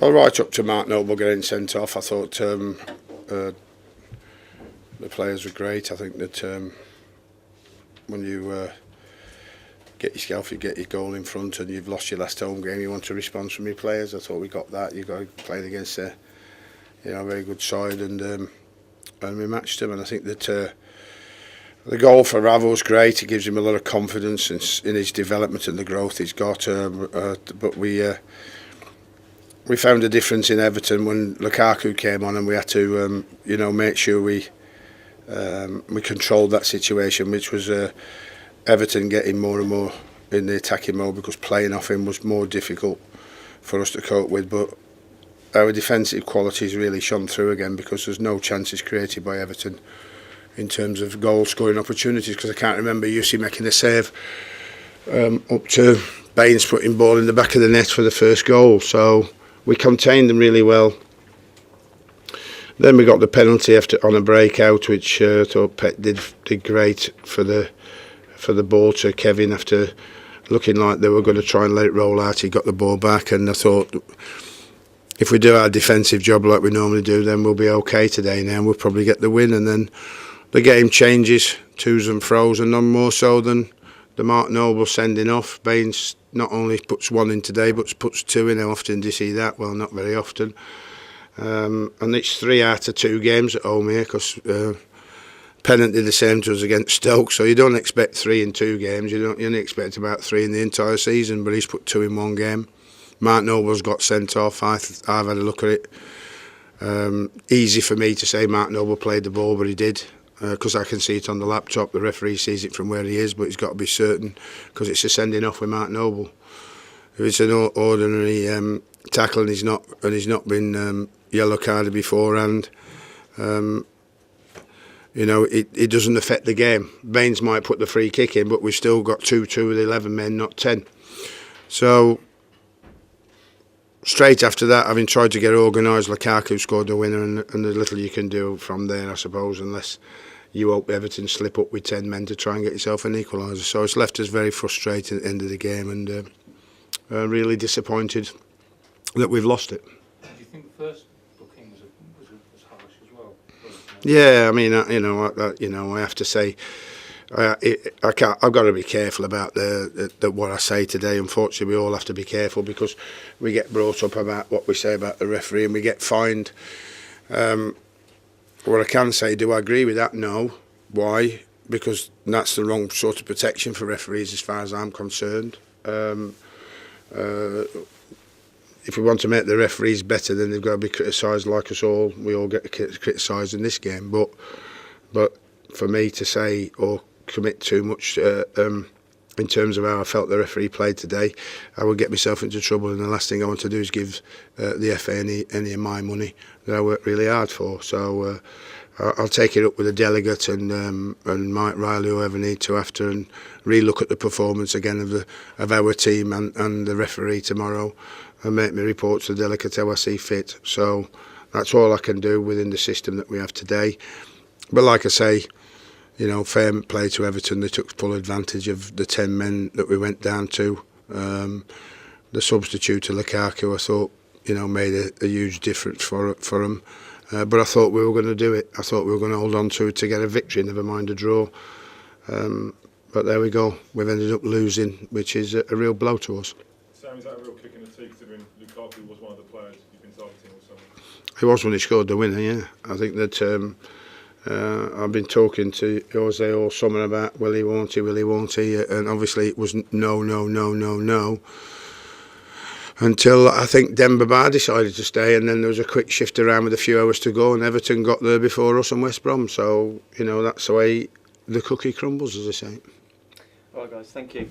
Well, right up to Mark Noble getting sent off, I thought the players were great. I think that when you get your goal in front and you've lost your last home game, you want a response from your players. I thought we got that. You got playing against a very good side, and we matched them. And I think that the goal for Ravel's great. It gives him a lot of confidence in his development and the growth he's got. But we found a difference in Everton when Lukaku came on, and we had to make sure we controlled that situation, which was Everton getting more and more in the attacking mode, because playing off him was more difficult for us to cope with. But our defensive qualities really shone through again, because there's no chances created by Everton in terms of goal scoring opportunities, because I can't remember Yussi making a save up to Baines putting ball in the back of the net for the first goal. So we contained them really well. Then we got the penalty on a breakout, which I thought Pet did great for the ball to Kevin after looking like they were going to try and let it roll out. He got the ball back, and I thought if we do our defensive job like we normally do, then we'll be okay today now. We'll probably get the win, and then the game changes, twos and throws, and none more so than the Mark Noble sending off. Baines not only puts one in today, but puts two in. How often do you see that? Well, not very often. And it's 3 out of 2 games at home here, because Pennant did the same to us against Stoke. So you don't expect 3 in 2 games. You only expect about 3 in the entire season, but he's put 2 in 1 game. Mark Noble's got sent off. I've had a look at it. Easy for me to say Mark Noble played the ball, but he did, because I can see it on the laptop. The referee sees it from where he is, but he's got to be certain, because it's a sending off with Mark Noble. If it's an ordinary tackle and he's not been yellow carded beforehand, it doesn't affect the game. Baines might put the free kick in, but we've still got 2-2 with 11 men, not 10. So straight after that, having tried to get organised, Lukaku scored the winner, and there's little you can do from there, I suppose, unless you hope Everton slip up with 10 men to try and get yourself an equaliser. So it's left us very frustrated at the end of the game, and really disappointed that we've lost it. Do you think the first booking was harsh as well? Yeah, I mean, I have to say, I've got to be careful about what I say today. Unfortunately, we all have to be careful, because we get brought up about what we say about the referee, and we get fined. What I can say, do I agree with that? No. Why? Because that's the wrong sort of protection for referees, as far as I'm concerned. If we want to make the referees better, then they've got to be criticised like us all. We all get criticised in this game. But for me to say or commit too much in terms of how I felt the referee played today, I would get myself into trouble, and the last thing I want to do is give the FA any of my money that I worked really hard for. So I'll take it up with the delegate and Mike Riley, whoever need to, after, and re-look at the performance again of our team and the referee tomorrow, and make me report to the delegate how I see fit. So that's all I can do within the system that we have today. But like I say, fair play to Everton. They took full advantage of the 10 men that we went down to. The substitute to Lukaku, I thought, made a huge difference for them. But I thought we were going to do it. I thought we were going to hold on to it to get a victory, never mind a draw. But there we go. We've ended up losing, which is a real blow to us. Sam, is that a real kick in the teeth, considering Lukaku was one of the players you've been targeting or something? He was when he scored the winner, yeah. I think that I've been talking to Jose all summer about will he, won't he, and obviously it was no. Until I think Demba Ba decided to stay, and then there was a quick shift around with a few hours to go, and Everton got there before us and West Brom. So, that's the way the cookie crumbles, as they say. All right, guys, thank you.